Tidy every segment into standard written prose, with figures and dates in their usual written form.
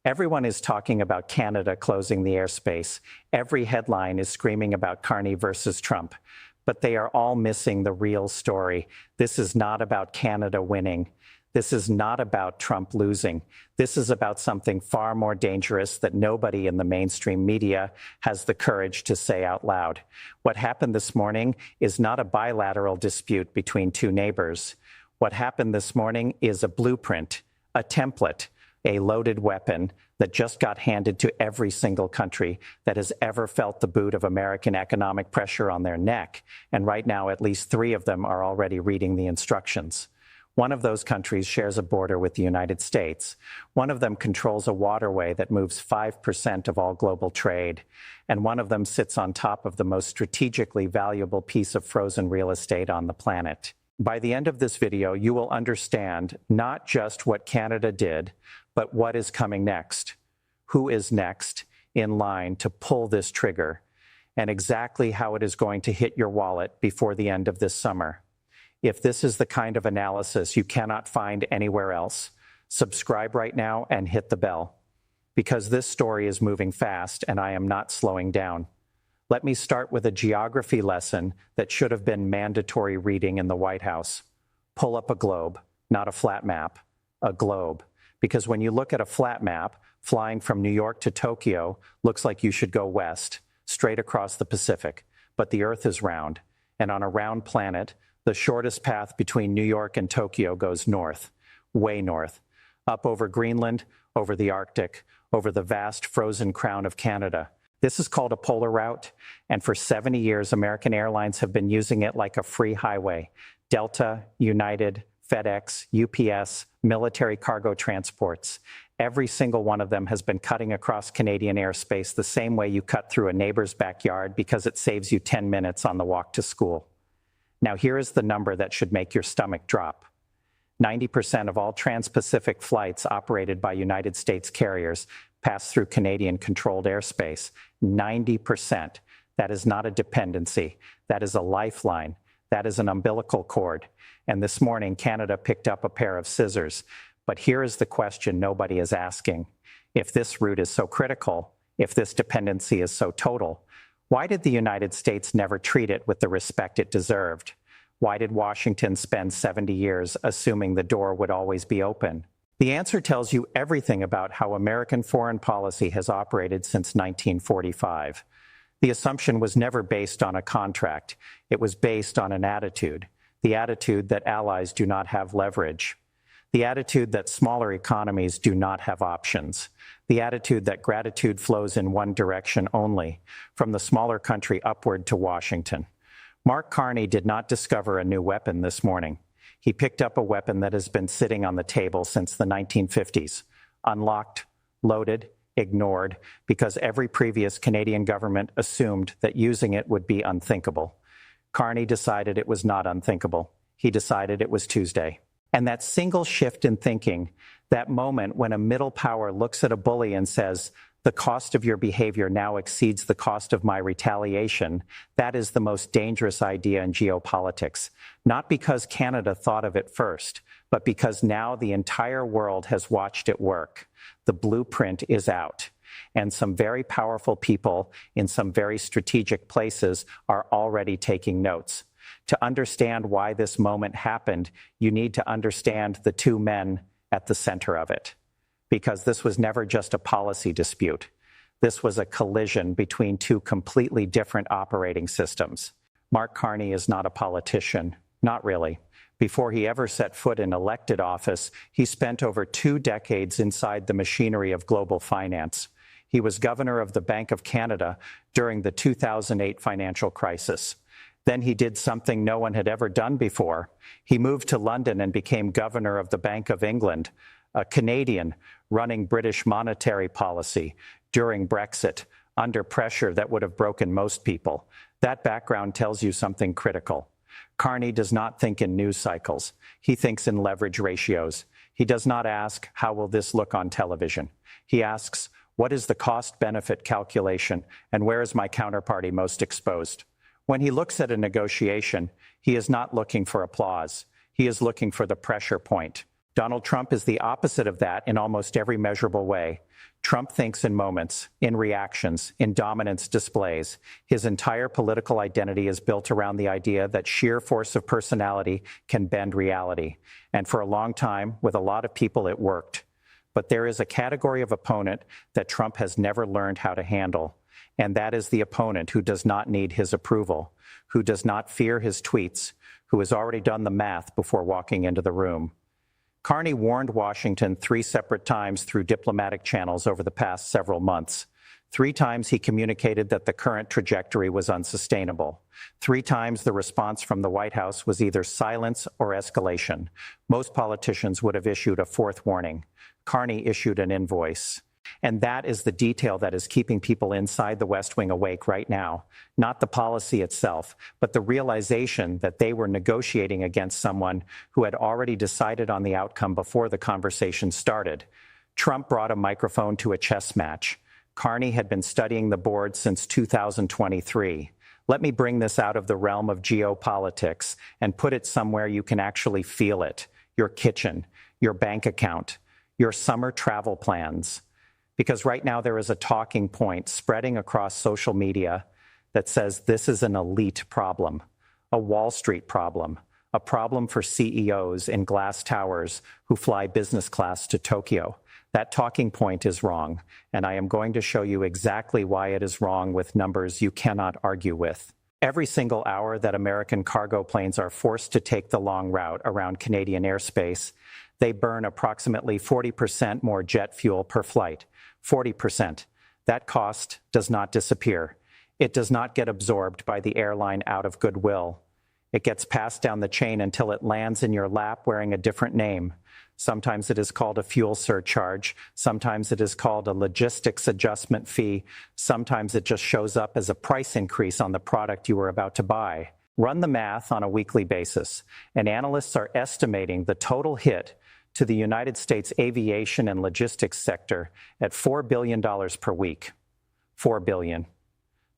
Everyone is talking about Canada closing the airspace. Every headline is screaming about Carney versus Trump. But they are all missing the real story. This is not about Canada winning. This is not about Trump losing. This is about something far more dangerous that nobody in the mainstream media has the courage to say out loud. What happened this morning is not a bilateral dispute between two neighbors. What happened this morning is a blueprint, a template, a loaded weapon that just got handed to every single country that has ever felt the boot of American economic pressure on their neck. And right now, at least 3 of them are already reading the instructions. One of those countries shares a border with the United States. One of them controls a waterway that moves 5% of all global trade. And one of them sits on top of the most strategically valuable piece of frozen real estate on the planet. By the end of this video, you will understand not just what Canada did, but what is coming next, who is next in line to pull this trigger, and exactly how it is going to hit your wallet before the end of this summer. If this is the kind of analysis you cannot find anywhere else, subscribe right now and hit the bell, because this story is moving fast and I am not slowing down. Let me start with a geography lesson that should have been mandatory reading in the White House. Pull up a globe, not a flat map, a globe. Because when you look at a flat map, flying from New York to Tokyo looks like you should go west, straight across the Pacific. But the Earth is round, and on a round planet, the shortest path between New York and Tokyo goes north, way north, up over Greenland, over the Arctic, over the vast frozen crown of Canada. This is called a polar route, and for 70 years, American Airlines have been using it like a free highway. Delta, United, FedEx, UPS, military cargo transports. Every single one of them has been cutting across Canadian airspace the same way you cut through a neighbor's backyard because it saves you 10 minutes on the walk to school. Now here is the number that should make your stomach drop. 90% of all trans-Pacific flights operated by United States carriers pass through Canadian-controlled airspace. 90%. That is not a dependency. That is a lifeline. That is an umbilical cord. And this morning, Canada picked up a pair of scissors. But here is the question nobody is asking. If this route is so critical, if this dependency is so total, why did the United States never treat it with the respect it deserved? Why did Washington spend 70 years assuming the door would always be open? The answer tells you everything about how American foreign policy has operated since 1945. The assumption was never based on a contract. It was based on an attitude, the attitude that allies do not have leverage, the attitude that smaller economies do not have options, the attitude that gratitude flows in one direction only, from the smaller country upward to Washington. Mark Carney did not discover a new weapon this morning. He picked up a weapon that has been sitting on the table since the 1950s, unlocked, loaded, ignored, because every previous Canadian government assumed that using it would be unthinkable. Carney decided it was not unthinkable. He decided it was Tuesday. And that single shift in thinking, that moment when a middle power looks at a bully and says, the cost of your behavior now exceeds the cost of my retaliation, that is the most dangerous idea in geopolitics. Not because Canada thought of it first, but because now the entire world has watched it work. The blueprint is out. And some very powerful people in some very strategic places are already taking notes. To understand why this moment happened, you need to understand the 2 men at the center of it. Because this was never just a policy dispute. This was a collision between 2 completely different operating systems. Mark Carney is not a politician. Not really. Before he ever set foot in elected office, he spent over 2 decades inside the machinery of global finance. He was governor of the Bank of Canada during the 2008 financial crisis. Then he did something no one had ever done before. He moved to London and became governor of the Bank of England, a Canadian running British monetary policy during Brexit, under pressure that would have broken most people. That background tells you something critical. Carney does not think in news cycles. He thinks in leverage ratios. He does not ask, how will this look on television? He asks, what is the cost-benefit calculation, and where is my counterparty most exposed? When he looks at a negotiation, he is not looking for applause. He is looking for the pressure point. Donald Trump is the opposite of that in almost every measurable way. Trump thinks in moments, in reactions, in dominance displays. His entire political identity is built around the idea that sheer force of personality can bend reality. And for a long time, with a lot of people, it worked. But there is a category of opponent that Trump has never learned how to handle. And that is the opponent who does not need his approval, who does not fear his tweets, who has already done the math before walking into the room. Carney warned Washington 3 separate times through diplomatic channels over the past several months. 3 times he communicated that the current trajectory was unsustainable. 3 times the response from the White House was either silence or escalation. Most politicians would have issued a 4th warning. Carney issued an invoice. And that is the detail that is keeping people inside the West Wing awake right now. Not the policy itself, but the realization that they were negotiating against someone who had already decided on the outcome before the conversation started. Trump brought a microphone to a chess match. Carney had been studying the board since 2023. Let me bring this out of the realm of geopolitics and put it somewhere you can actually feel it. Your kitchen, your bank account, your summer travel plans. Because right now there is a talking point spreading across social media that says this is an elite problem, a Wall Street problem, a problem for CEOs in glass towers who fly business class to Tokyo. That talking point is wrong, and I am going to show you exactly why it is wrong with numbers you cannot argue with. Every single hour that American cargo planes are forced to take the long route around Canadian airspace, they burn approximately 40% more jet fuel per flight. 40%. That cost does not disappear. It does not get absorbed by the airline out of goodwill. It gets passed down the chain until it lands in your lap wearing a different name. Sometimes it is called a fuel surcharge. Sometimes it is called a logistics adjustment fee. Sometimes it just shows up as a price increase on the product you were about to buy. Run the math on a weekly basis, and analysts are estimating the total hit to the United States aviation and logistics sector at $4 billion per week. $4 billion.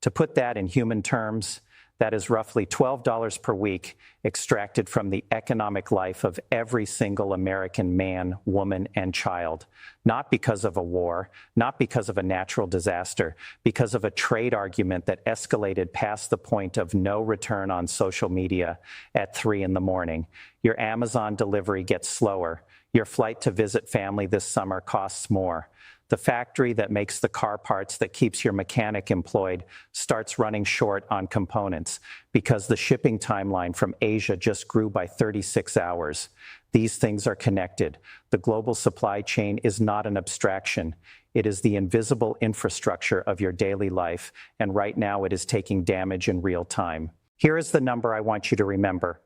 To put that in human terms, that is roughly $12 per week extracted from the economic life of every single American man, woman, and child. Not because of a war, not because of a natural disaster, because of a trade argument that escalated past the point of no return on social media at 3 in the morning. Your Amazon delivery gets slower. Your flight to visit family this summer costs more. The factory that makes the car parts that keeps your mechanic employed starts running short on components because the shipping timeline from Asia just grew by 36 hours. These things are connected. The global supply chain is not an abstraction. It is the invisible infrastructure of your daily life, and right now it is taking damage in real time. Here is the number I want you to remember.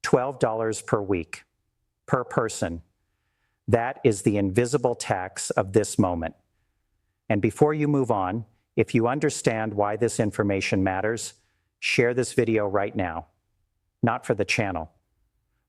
$12 per week, per person. That is the invisible tax of this moment. And before you move on, if you understand why this information matters, share this video right now. Not for the channel.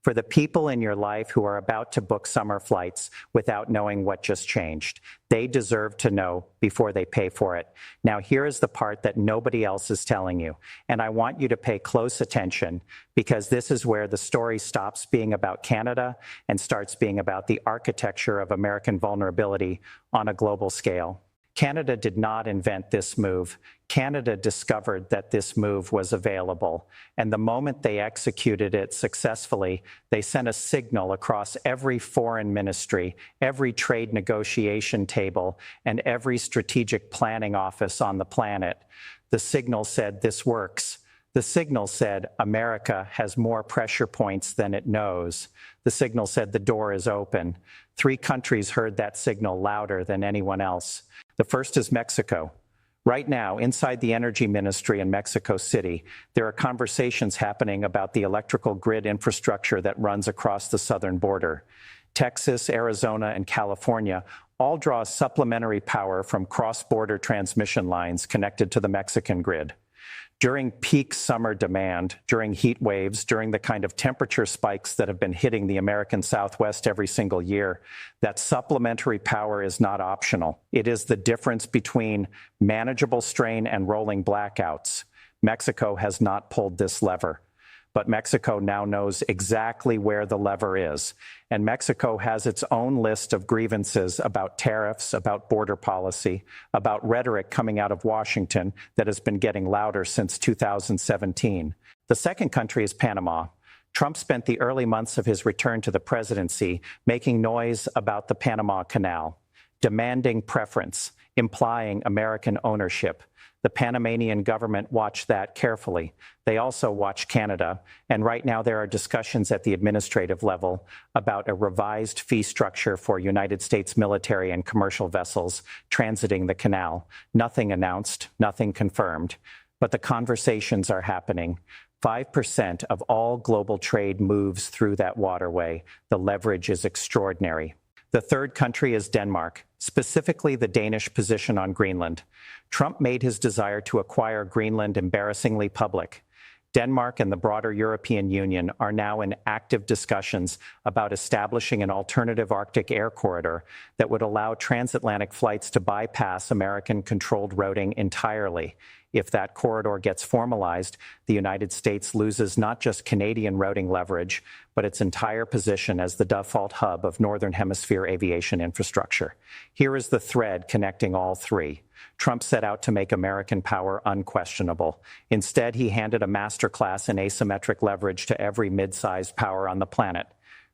For the people in your life who are about to book summer flights without knowing what just changed. They deserve to know before they pay for it. Now, here is the part that nobody else is telling you, and I want you to pay close attention because this is where the story stops being about Canada and starts being about the architecture of American vulnerability on a global scale. Canada did not invent this move. Canada discovered that this move was available. And the moment they executed it successfully, they sent a signal across every foreign ministry, every trade negotiation table, and every strategic planning office on the planet. The signal said, this works. The signal said, America has more pressure points than it knows. The signal said, the door is open. 3 countries heard that signal louder than anyone else. The first is Mexico. Right now, inside the energy ministry in Mexico City, there are conversations happening about the electrical grid infrastructure that runs across the southern border. Texas, Arizona, and California all draw supplementary power from cross-border transmission lines connected to the Mexican grid. During peak summer demand, during heat waves, during the kind of temperature spikes that have been hitting the American Southwest every single year, that supplementary power is not optional. It is the difference between manageable strain and rolling blackouts. Mexico has not pulled this lever. but Mexico now knows exactly where the lever is. And Mexico has its own list of grievances about tariffs, about border policy, about rhetoric coming out of Washington that has been getting louder since 2017. The second country is Panama. Trump spent the early months of his return to the presidency making noise about the Panama Canal, demanding preference, implying American ownership. The Panamanian government watched that carefully. They also watched Canada, and right now there are discussions at the administrative level about a revised fee structure for United States military and commercial vessels transiting the canal. Nothing announced, nothing confirmed, but the conversations are happening. 5% of all global trade moves through that waterway. The leverage is extraordinary. The third country is Denmark, specifically the Danish position on Greenland. Trump made his desire to acquire Greenland embarrassingly public. Denmark and the broader European Union are now in active discussions about establishing an alternative Arctic air corridor that would allow transatlantic flights to bypass American-controlled routing entirely. If that corridor gets formalized, the United States loses not just Canadian routing leverage, but its entire position as the default hub of Northern Hemisphere aviation infrastructure. Here is the thread connecting all three. Trump set out to make American power unquestionable. Instead, he handed a masterclass in asymmetric leverage to every mid-sized power on the planet.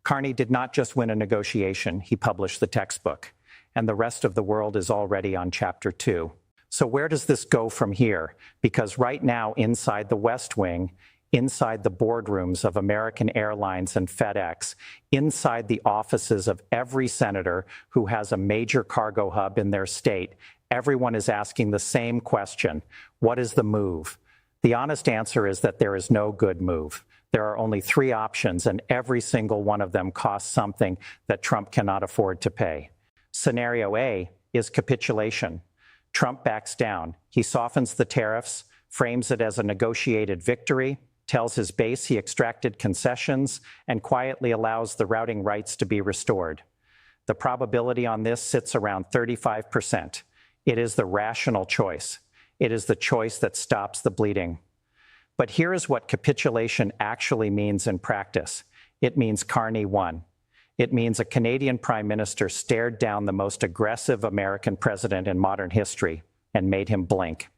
Carney did not just win a negotiation, he published the textbook. And the rest of the world is already on chapter 2. So where does this go from here? Because right now, inside the West Wing, inside the boardrooms of American Airlines and FedEx, inside the offices of every senator who has a major cargo hub in their state, everyone is asking the same question: what is the move? The honest answer is that there is no good move. There are only 3 options, and every single one of them costs something that Trump cannot afford to pay. Scenario A is capitulation. Trump backs down. He softens the tariffs, frames it as a negotiated victory, tells his base he extracted concessions, and quietly allows the routing rights to be restored. The probability on this sits around 35%. It is the rational choice. It is the choice that stops the bleeding. But here is what capitulation actually means in practice. It means Carney won. It means a Canadian prime minister stared down the most aggressive American president in modern history and made him blink.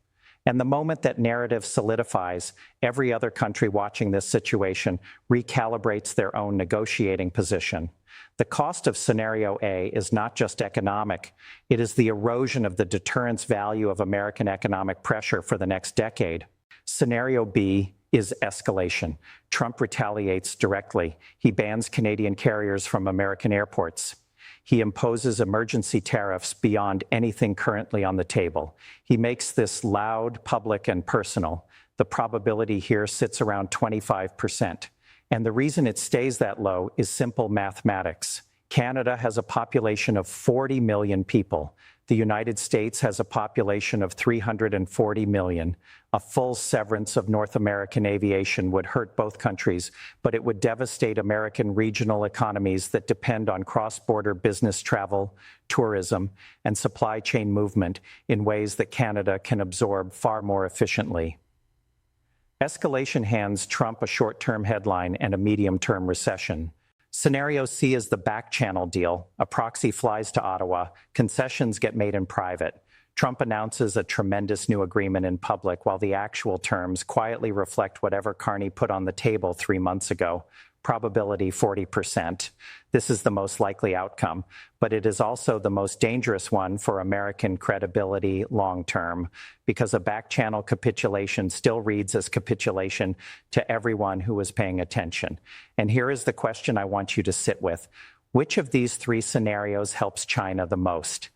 And the moment that narrative solidifies, every other country watching this situation recalibrates their own negotiating position. The cost of scenario A is not just economic. It is the erosion of the deterrence value of American economic pressure for the next decade. Scenario B is escalation. Trump retaliates directly. He bans Canadian carriers from American airports. He imposes emergency tariffs beyond anything currently on the table. He makes this loud, public, and personal. The probability here sits around 25%. And the reason it stays that low is simple mathematics. Canada has a population of 40 million people. The United States has a population of 340 million. A full severance of North American aviation would hurt both countries, but it would devastate American regional economies that depend on cross-border business travel, tourism, and supply chain movement in ways that Canada can absorb far more efficiently. Escalation hands Trump a short-term headline and a medium-term recession. Scenario C is the back-channel deal. A proxy flies to Ottawa. Concessions get made in private. Trump announces a tremendous new agreement in public while the actual terms quietly reflect whatever Carney put on the table 3 months ago. Probability 40%. This is the most likely outcome, but it is also the most dangerous one for American credibility long-term, because a back-channel capitulation still reads as capitulation to everyone who is paying attention. And here is the question I want you to sit with. Which of these 3 scenarios helps China the most?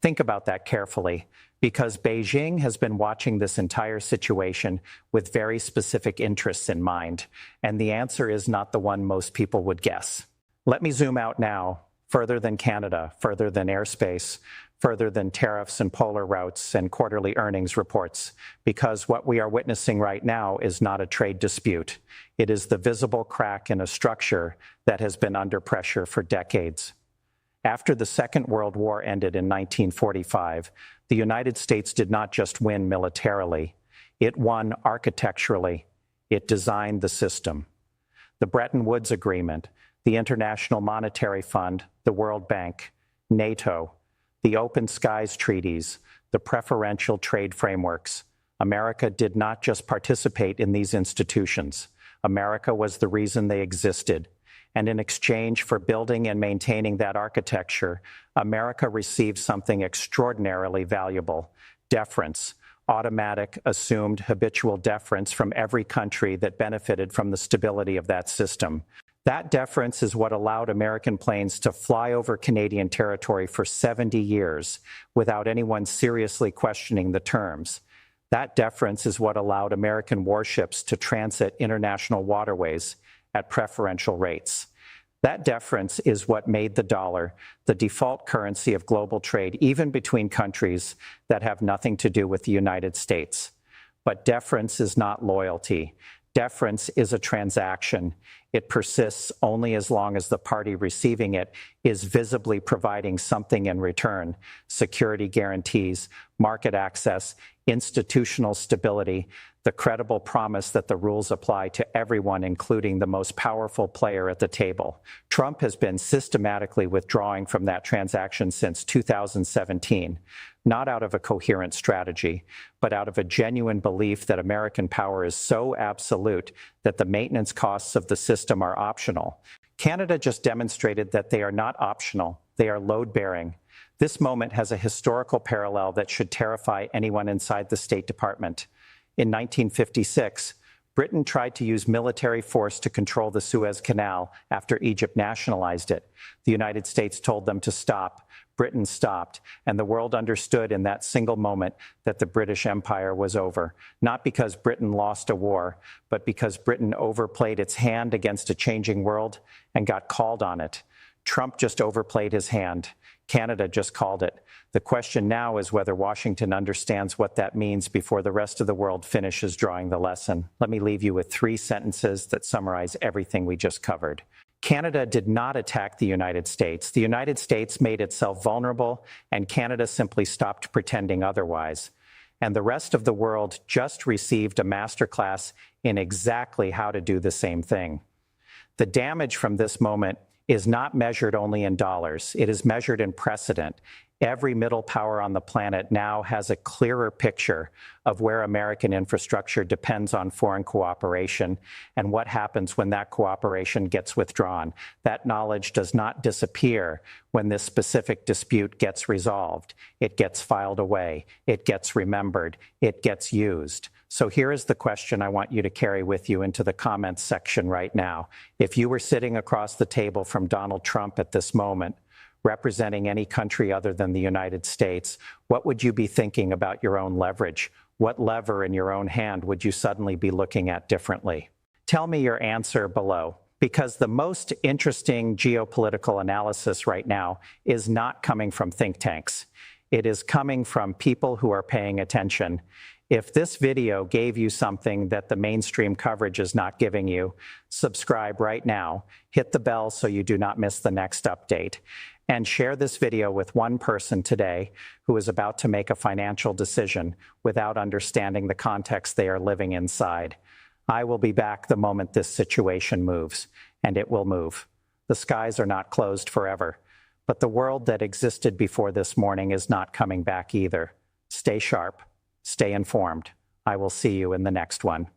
Think about that carefully, because Beijing has been watching this entire situation with very specific interests in mind, and the answer is not the one most people would guess. Let me zoom out now, further than Canada, further than airspace, further than tariffs and polar routes and quarterly earnings reports, because what we are witnessing right now is not a trade dispute. It is the visible crack in a structure that has been under pressure for decades. After the Second World War ended in 1945, the United States did not just win militarily. It won architecturally. It designed the system. The Bretton Woods Agreement, the International Monetary Fund, the World Bank, NATO, the Open Skies Treaties, the preferential trade frameworks. America did not just participate in these institutions. America was the reason they existed. And in exchange for building and maintaining that architecture, America received something extraordinarily valuable: deference, automatic, assumed, habitual deference from every country that benefited from the stability of that system. That deference is what allowed American planes to fly over Canadian territory for 70 years without anyone seriously questioning the terms. That deference is what allowed American warships to transit international waterways at preferential rates. That deference is what made the dollar the default currency of global trade, even between countries that have nothing to do with the United States. But deference is not loyalty. Deference is a transaction. It persists only as long as the party receiving it is visibly providing something in return: security guarantees, market access, institutional stability, the credible promise that the rules apply to everyone, including the most powerful player at the table. Trump has been systematically withdrawing from that transaction since 2017, not out of a coherent strategy, but out of a genuine belief that American power is so absolute that the maintenance costs of the system are optional. Canada just demonstrated that they are not optional, they are load-bearing. This moment has a historical parallel that should terrify anyone inside the State Department. In 1956, Britain tried to use military force to control the Suez Canal after Egypt nationalized it. The United States told them to stop. Britain stopped, and the world understood in that single moment that the British Empire was over, not because Britain lost a war, but because Britain overplayed its hand against a changing world and got called on it. Trump just overplayed his hand. Canada just called it. The question now is whether Washington understands what that means before the rest of the world finishes drawing the lesson. Let me leave you with 3 sentences that summarize everything we just covered. Canada did not attack the United States. The United States made itself vulnerable, and Canada simply stopped pretending otherwise. And the rest of the world just received a masterclass in exactly how to do the same thing. The damage from this moment is not measured only in dollars. It is measured in precedent. Every middle power on the planet now has a clearer picture of where American infrastructure depends on foreign cooperation and what happens when that cooperation gets withdrawn. That knowledge does not disappear when this specific dispute gets resolved. It gets filed away. It gets remembered. It gets used. So here is the question I want you to carry with you into the comments section right now. If you were sitting across the table from Donald Trump at this moment, representing any country other than the United States, what would you be thinking about your own leverage? What lever in your own hand would you suddenly be looking at differently? Tell me your answer below, because the most interesting geopolitical analysis right now is not coming from think tanks. It is coming from people who are paying attention. If this video gave you something that the mainstream coverage is not giving you, subscribe right now, hit the bell so you do not miss the next update, and share this video with one person today who is about to make a financial decision without understanding the context they are living inside. I will be back the moment this situation moves, and it will move. The skies are not closed forever, but the world that existed before this morning is not coming back either. Stay sharp. Stay informed. I will see you in the next one.